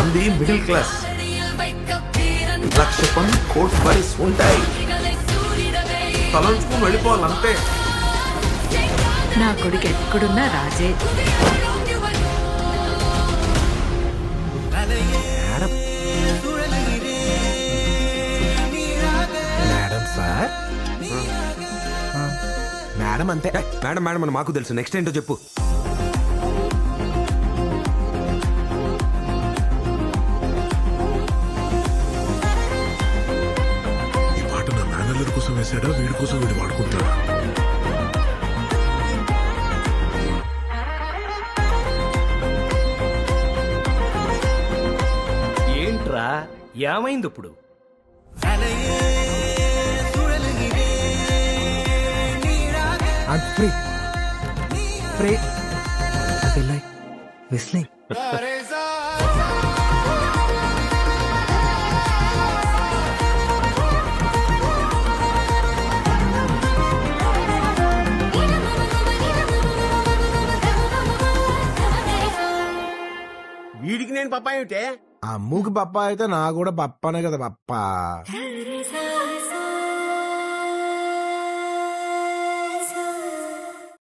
మంది middle class. 1,00,000 పనులు court పడేసి ఉంటాయి. తలంచుకుని వెళ్ళిపోవాలంతే. నా కొడుకు ఎక్కడున్నా రాజే. మేడం సార్, మేడం అంతే. మేడం మేడం అని మాకు తెలుసు. నెక్స్ట్ ఏంటో చెప్పు. ఈ పాట నా మేనల్లర్ కోసం వేసాడా, వీడి కోసం వీడు వాడుకుంటాడా? ఏంట్రా ఏమైంది ఇప్పుడు? Free free whistling. వీడికి నేను పప్ప ఏమిటే? అమ్ముకి పప్ప అయితే నా కూడా పప్పనే కదా పప్ప.